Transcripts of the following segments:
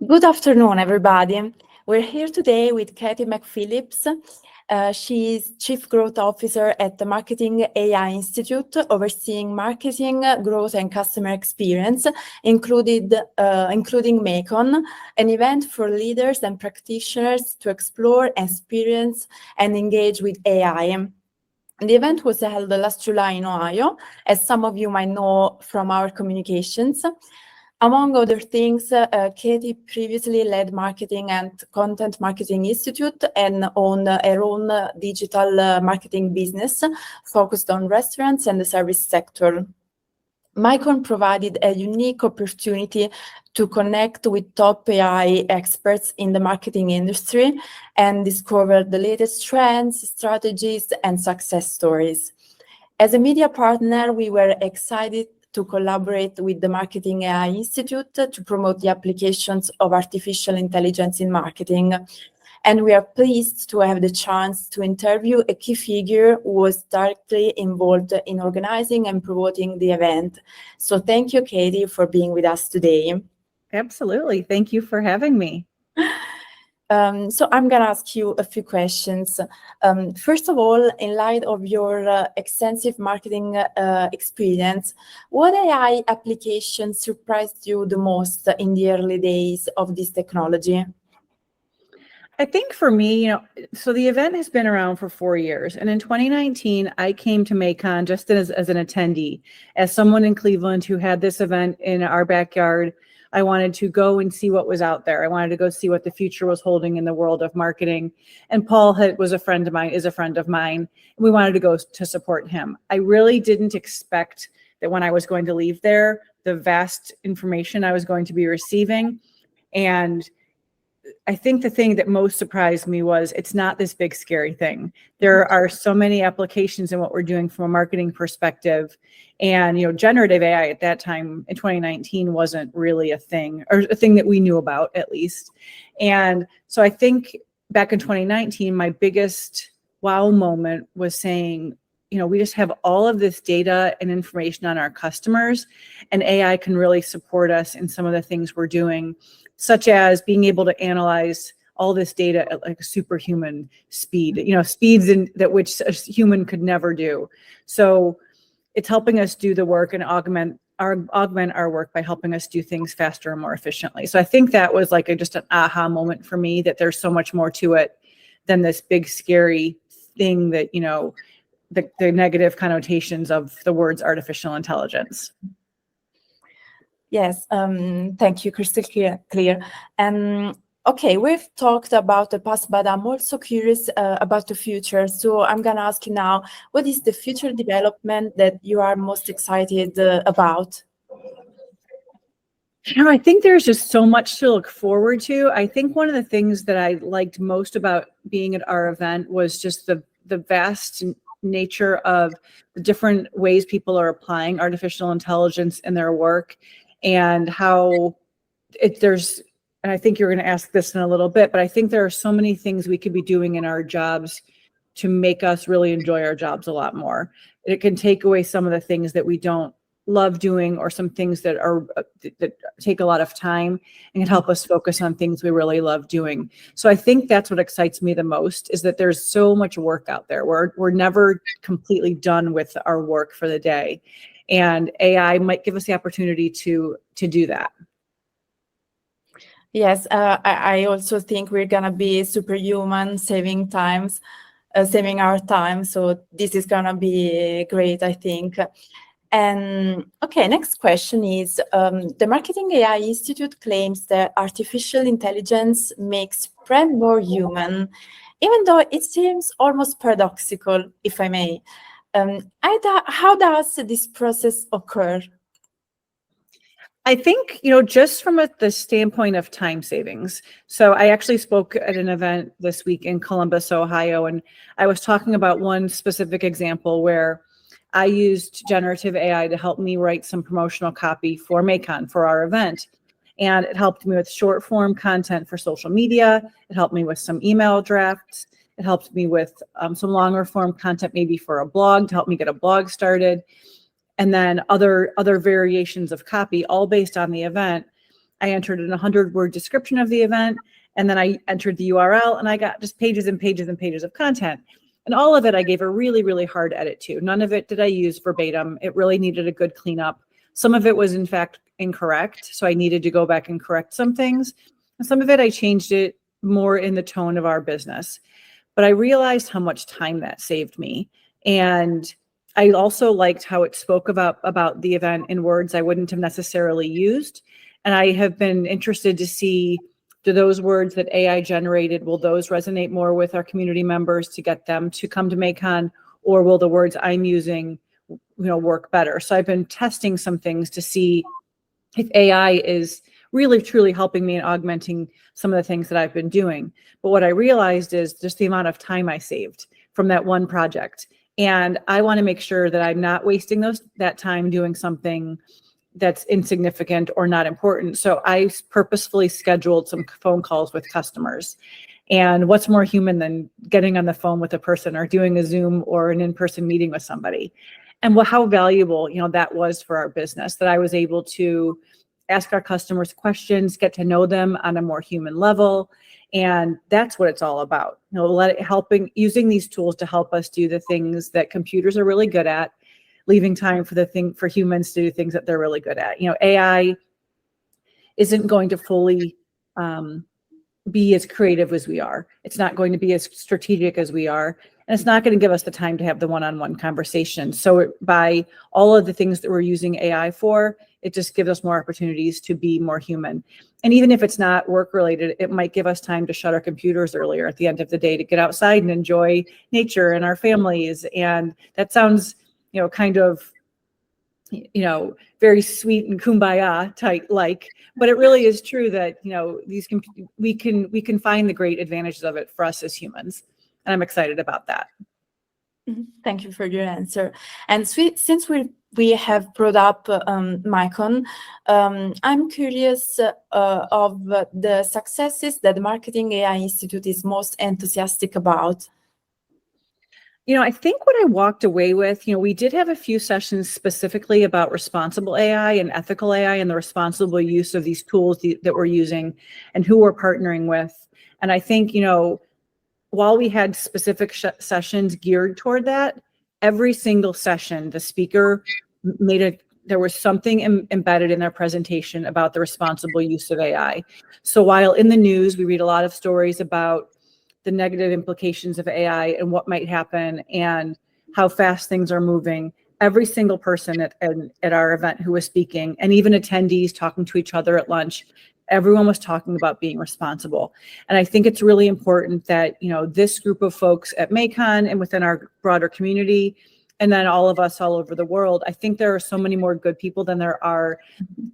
Good afternoon, everybody. We're here today with Cathy McPhillips. She is Chief Growth Officer at the Marketing AI Institute, overseeing marketing, growth, and customer experience, including MAICON, an event for leaders and practitioners to explore, experience, and engage with AI. The event was held last July in Ohio, as some of you might know from our communications. Among other things, Cathy previously led Marketing and Content Marketing Institute and owned her own digital marketing business focused on restaurants and the service sector. MAICON provided a unique opportunity to connect with top AI experts in the marketing industry and discover the latest trends, strategies, and success stories. As a media partner, we were excited to collaborate with the Marketing AI Institute to promote the applications of artificial intelligence in marketing. And we are pleased to have the chance to interview a key figure who was directly involved in organizing and promoting the event. So thank you, Cathy, for being with us today. Absolutely. Thank you for having me. So I'm going to ask you a few questions. First of all, in light of your extensive marketing experience, what AI application surprised you the most in the early days of this technology? I think for me, so the event has been around for 4 years. And in 2019, I came to MAICON just as an attendee, as someone in Cleveland who had this event in our backyard. I wanted to go and see what was out there. I wanted to go see what the future was holding in the world of marketing. And Paul was a friend of mine, is a friend of mine. And we wanted to go to support him. I really didn't expect that when I was going to leave there, the vast information I was going to be receiving. And I think the thing that most surprised me was it's not this big, scary thing. There are so many applications in what we're doing from a marketing perspective. And, generative AI at that time in 2019 wasn't really a thing, or a thing that we knew about, at least. And so I think back in 2019, my biggest wow moment was saying, we just have all of this data and information on our customers, and AI can really support us in some of the things we're doing, such as being able to analyze all this data at like a superhuman speed, speeds that which a human could never do. So it's helping us do the work and augment our work by helping us do things faster and more efficiently. So I think that was like just an aha moment for me, that there's so much more to it than this big, scary thing that, the negative connotations of the words artificial intelligence. Yes, thank you, crystal clear. Okay, we've talked about the past, but I'm also curious about the future. So I'm going to ask you now, what is the future development that you are most excited about? I think there's just so much to look forward to. I think one of the things that I liked most about being at our event was just the vast nature of the different ways people are applying artificial intelligence in their work, and how and I think you're going to ask this in a little bit, but I think there are so many things we could be doing in our jobs to make us really enjoy our jobs a lot more. It can take away some of the things that we don't love doing, or some things that take a lot of time, and can help us focus on things we really love doing. So I think that's what excites me the most, is that there's so much work out there. We're never completely done with our work for the day, and AI might give us the opportunity to do that. Yes, I also think we're gonna be superhuman, saving our time. So this is gonna be great, I think. And okay, next question is, the Marketing AI Institute claims that artificial intelligence makes brand more human, even though it seems almost paradoxical, if I may. How does this process occur? I think, just from the standpoint of time savings. So I actually spoke at an event this week in Columbus, Ohio, and I was talking about one specific example where I used generative AI to help me write some promotional copy for MAICON, for our event. And it helped me with short form content for social media. It helped me with some email drafts. It helped me with some longer form content, maybe for a blog, to help me get a blog started. And then other variations of copy, all based on the event. I entered in a 100-word description of the event, and then I entered the URL, and I got just pages and pages and pages of content. And all of it, I gave a really, really hard edit to. None of it did I use verbatim. It really needed a good cleanup. Some of it was, in fact, incorrect, so I needed to go back and correct some things. And some of it, I changed it more in the tone of our business. But I realized how much time that saved me. And I also liked how it spoke about the event in words I wouldn't have necessarily used. And I have been interested to see, do those words that AI generated, will those resonate more with our community members to get them to come to MAICON, or will the words I'm using, work better? So I've been testing some things to see if AI is really truly helping me and augmenting some of the things that I've been doing. But what I realized is just the amount of time I saved from that one project. And I want to make sure that I'm not wasting that time doing something that's insignificant or not important. So I purposefully scheduled some phone calls with customers. And what's more human than getting on the phone with a person or doing a Zoom or an in-person meeting with somebody? And how valuable, that was for our business, that I was able to ask our customers questions, get to know them on a more human level. And that's what it's all about. Using these tools to help us do the things that computers are really good at, leaving time for humans to do things that they're really good at. AI isn't going to fully be as creative as we are. It's not going to be as strategic as we are. And it's not going to give us the time to have the one-on-one conversation. So by all of the things that we're using AI for, it just gives us more opportunities to be more human. And even if it's not work related, it might give us time to shut our computers earlier at the end of the day to get outside and enjoy nature and our families. And that sounds, kind of, very sweet and kumbaya type but it really is true that, we can find the great advantages of it for us as humans. And I'm excited about that. Thank you for your answer. And since we have brought up MAICON, I'm curious of the successes that the Marketing AI Institute is most enthusiastic about. I think what I walked away with, we did have a few sessions specifically about responsible AI and ethical AI and the responsible use of these tools that we're using and who we're partnering with. And I think, while we had specific sessions geared toward that, every single session, the speaker there was something embedded in their presentation about the responsible use of AI. So while in the news, we read a lot of stories about the negative implications of AI and what might happen and how fast things are moving, every single person at our event who was speaking, and even attendees talking to each other at lunch, everyone was talking about being responsible. And I think it's really important that, this group of folks at MAICON and within our broader community, and then all of us all over the world, I think there are so many more good people than there are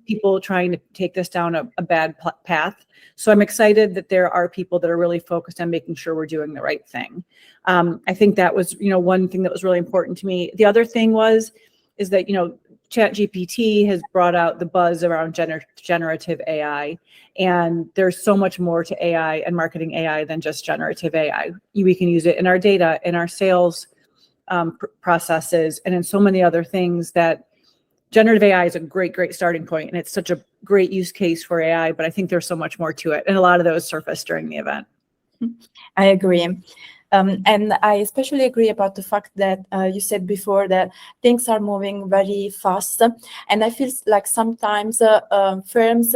people trying to take this down a bad path. So I'm excited that there are people that are really focused on making sure we're doing the right thing. I think that was, one thing that was really important to me. The other thing is that, ChatGPT has brought out the buzz around generative AI, and there's so much more to AI and marketing AI than just generative AI. We can use it in our data, in our sales processes, and in so many other things that generative AI is a great starting point, and it's such a great use case for AI, but I think there's so much more to it, and a lot of those surfaced during the event. I agree. And I especially agree about the fact that you said before that things are moving very fast. And I feel like sometimes firms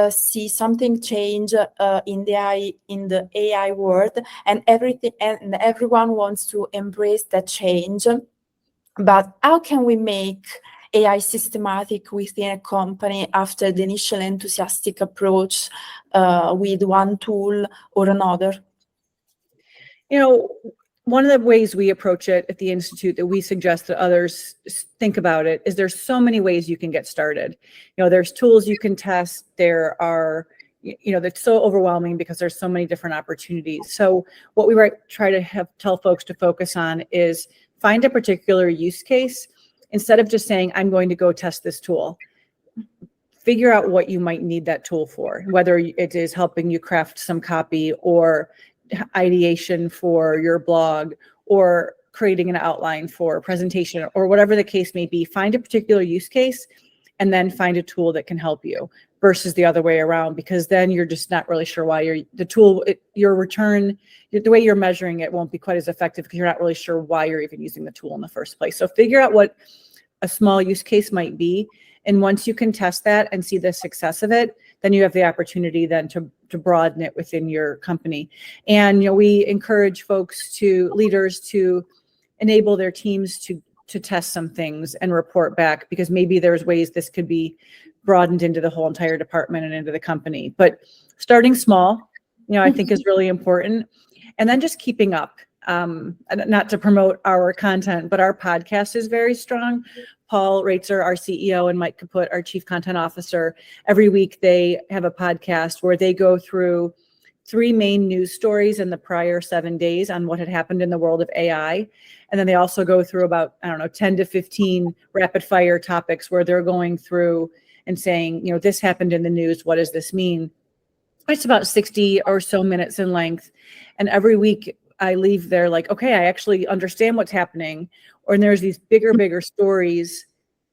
see something change in the AI world, and everyone wants to embrace that change. But how can we make AI systematic within a company after the initial enthusiastic approach with one tool or another? One of the ways we approach it at the Institute that we suggest that others think about it is there's so many ways you can get started. There's tools you can test. There are, that's so overwhelming because there's so many different opportunities. So what we try to tell folks to focus on is find a particular use case. Instead of just saying, I'm going to go test this tool, figure out what you might need that tool for, whether it is helping you craft some copy or ideation for your blog or creating an outline for a presentation or whatever the case may be. Find a particular use case and then find a tool that can help you versus the other way around, because then you're just not really sure why your return, the way you're measuring it won't be quite as effective because you're not really sure why you're even using the tool in the first place. So figure out what a small use case might be. And once you can test that and see the success of it, then you have the opportunity then to broaden it within your company. And, we encourage leaders to enable their teams to test some things and report back, because maybe there's ways this could be broadened into the whole entire department and into the company. But starting small, I think is really important. And then just keeping up. Not to promote our content, but our podcast is very strong. Paul Raitzer, our CEO, and Mike Kaput, our Chief Content Officer, every week they have a podcast where they go through 3 main news stories in the prior 7 days on what had happened in the world of AI. And then they also go through about, 10 to 15 rapid fire topics where they're going through and saying, this happened in the news. What does this mean? It's about 60 or so minutes in length. And every week I leave there like, okay, I actually understand what's happening. Or there's these bigger stories.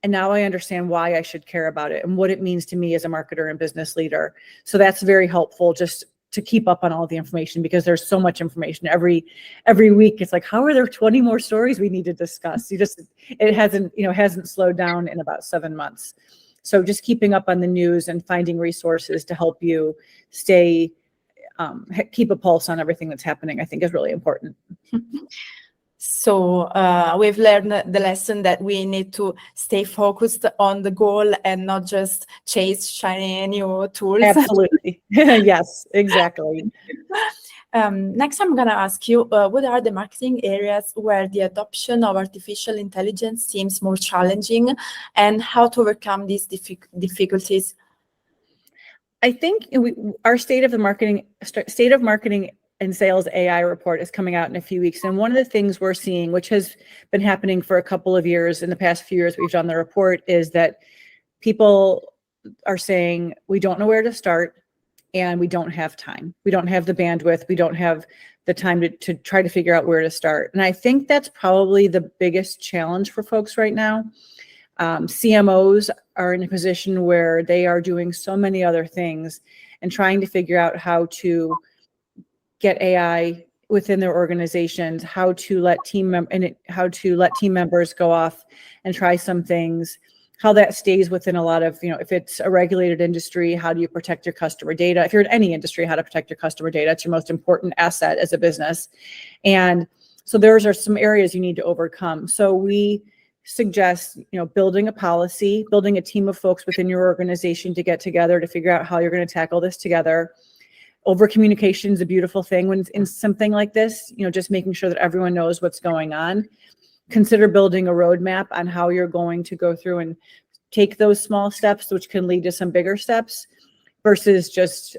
And now I understand why I should care about it and what it means to me as a marketer and business leader. So that's very helpful just to keep up on all the information, because there's so much information every week. It's like, how are there 20 more stories we need to discuss? It hasn't slowed down in about 7 months. So just keeping up on the news and finding resources to help you keep a pulse on everything that's happening, I think is really important. So we've learned the lesson that we need to stay focused on the goal and not just chase shiny new tools. Absolutely. Yes, exactly. Next, I'm going to ask you, what are the marketing areas where the adoption of artificial intelligence seems more challenging, and how to overcome these difficulties? I think our state of marketing and sales AI report is coming out in a few weeks. And one of the things we're seeing, which has been happening for a couple of years, in the past few years we've done the report, is that people are saying, we don't know where to start and we don't have time. We don't have the bandwidth. We don't have the time to try to figure out where to start. And I think that's probably the biggest challenge for folks right now. CMOs are in a position where they are doing so many other things and trying to figure out how to get AI within their organizations, how to let team members go off and try some things, how that stays within a lot of, if it's a regulated industry, how do you protect your customer data? If you're in any industry, how to protect your customer data. It's your most important asset as a business. And so those are some areas you need to overcome. So we suggest, building a policy, building a team of folks within your organization to get together to figure out how you're going to tackle this together. Over communication is a beautiful thing when it's in something like this, just making sure that everyone knows what's going on. Consider building a roadmap on how you're going to go through and take those small steps, which can lead to some bigger steps, versus just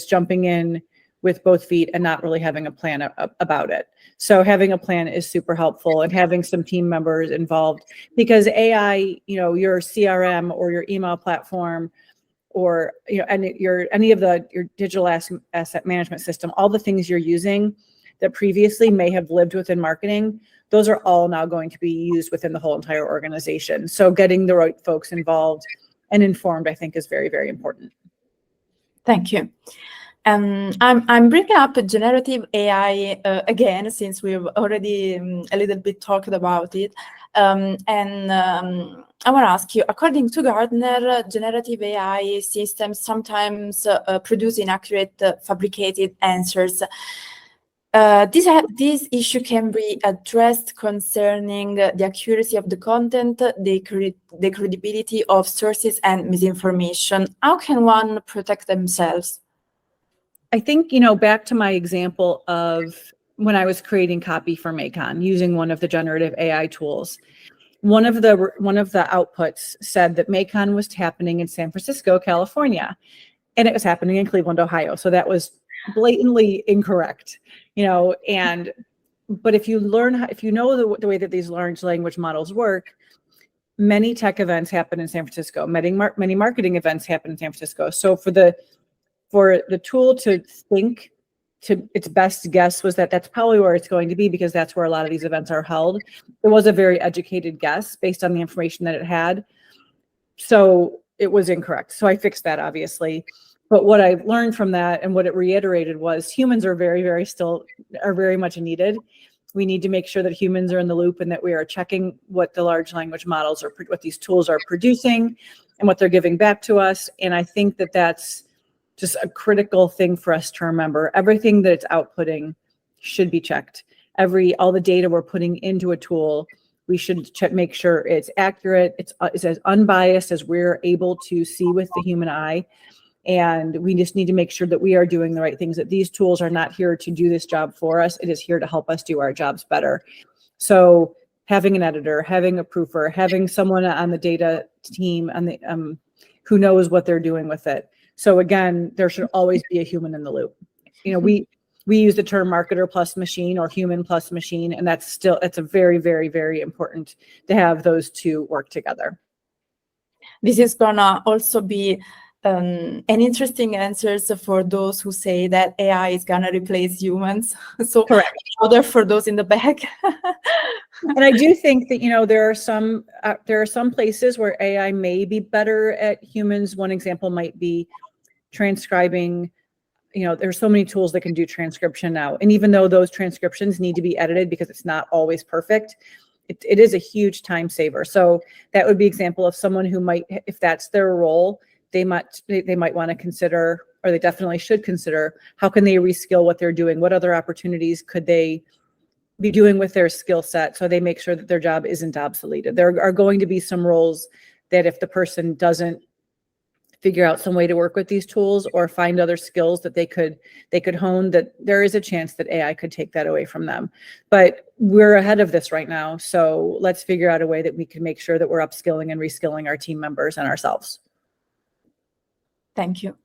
jumping in with both feet and not really having a plan about it. So having a plan is super helpful, and having some team members involved, because AI, your CRM or your email platform, or any of your digital asset management system, all the things you're using that previously may have lived within marketing, those are all now going to be used within the whole entire organization. So getting the right folks involved and informed, I think, is very, very important. Thank you. I'm bringing up generative AI again, since we've already a little bit talked about it. I want to ask you, according to Gartner, generative AI systems sometimes produce inaccurate, fabricated answers. This issue can be addressed concerning the accuracy of the content, the credibility of sources, and misinformation. How can one protect themselves? I think, back to my example of when I was creating copy for MAICON using one of the generative AI tools. One of the outputs said that MAICON was happening in San Francisco, California, and it was happening in Cleveland, Ohio. So that was blatantly incorrect, but if you know the way that these large language models work, many tech events happen in San Francisco, many marketing events happen in San Francisco. So for the tool to think to its best guess was that that's probably where it's going to be, because that's where a lot of these events are held. It was a very educated guess based on the information that it had. So it was incorrect. So I fixed that, obviously. But what I learned from that and what it reiterated was humans are very much needed. We need to make sure that humans are in the loop and that we are checking what the large language models are, what these tools are producing and what they're giving back to us. And I think that that's just a critical thing for us to remember. Everything that it's outputting should be checked. All the data we're putting into a tool, we should make sure it's accurate, it's as unbiased as we're able to see with the human eye. And we just need to make sure that we are doing the right things, that these tools are not here to do this job for us. It is here to help us do our jobs better. So having an editor, having a proofer, having someone on the data team who knows what they're doing with it. So again, there should always be a human in the loop. We use the term marketer plus machine or human plus machine, and it's a very, very, very important to have those two work together. This is gonna also be an interesting answers for those who say that AI is gonna replace humans. So correct. Other for those in the back. And I do think that there are some places where AI may be better at humans. One example might be transcribing. There's so many tools that can do transcription now. And even though those transcriptions need to be edited because it's not always perfect, it is a huge time saver. So that would be an example of someone who might, if that's their role, they might want to consider, or they definitely should consider, how can they reskill what they're doing? What other opportunities could they be doing with their skill set so they make sure that their job isn't obsoleted? There are going to be some roles that if the person doesn't figure out some way to work with these tools or find other skills that they could hone, that there is a chance that AI could take that away from them. But we're ahead of this right now. So let's figure out a way that we can make sure that we're upskilling and reskilling our team members and ourselves. Thank you.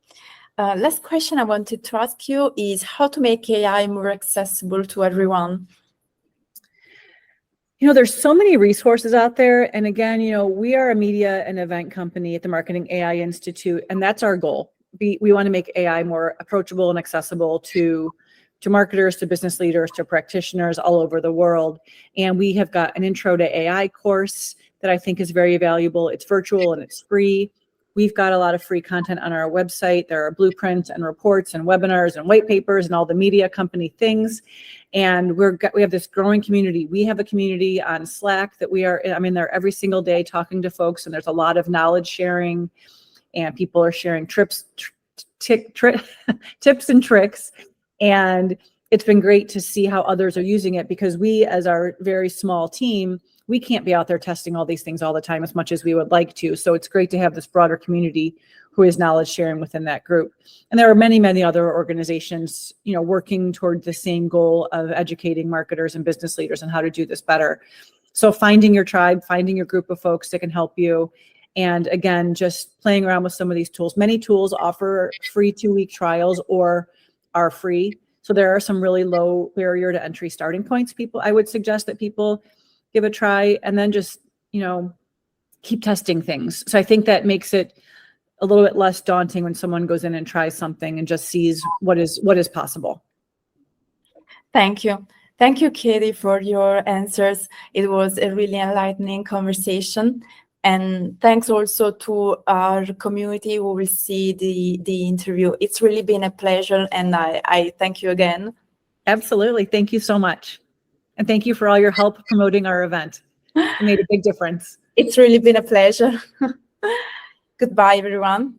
Last question I wanted to ask you is how to make AI more accessible to everyone. There's so many resources out there. And again, we are a media and event company at the Marketing AI Institute, and that's our goal. We want to make AI more approachable and accessible to marketers, to business leaders, to practitioners all over the world. And we have got an Intro to AI course that I think is very valuable. It's virtual and it's free. We've got a lot of free content on our website. There are blueprints and reports and webinars and white papers and all the media company things. And we have this growing community. We have a community on Slack that I'm in there every single day talking to folks, and there's a lot of knowledge sharing, and people are sharing tips and tricks. And it's been great to see how others are using it, because we, as our very small team, we can't be out there testing all these things all the time as much as we would like to. So it's great to have this broader community who is knowledge sharing within that group. And there are many, many other organizations, working toward the same goal of educating marketers and business leaders on how to do this better. So finding your tribe, finding your group of folks that can help you. And again, just playing around with some of these tools. Many tools offer free 2-week trials or are free. So there are some really low barrier to entry starting points. I would suggest that people give a try, and then just, keep testing things. So I think that makes it a little bit less daunting when someone goes in and tries something and just sees what is possible. Thank you. Thank you, Cathy, for your answers. It was a really enlightening conversation. And thanks also to our community who will see the interview. It's really been a pleasure, and I thank you again. Absolutely. Thank you so much. And thank you for all your help promoting our event. It made a big difference. It's really been a pleasure. Goodbye, everyone.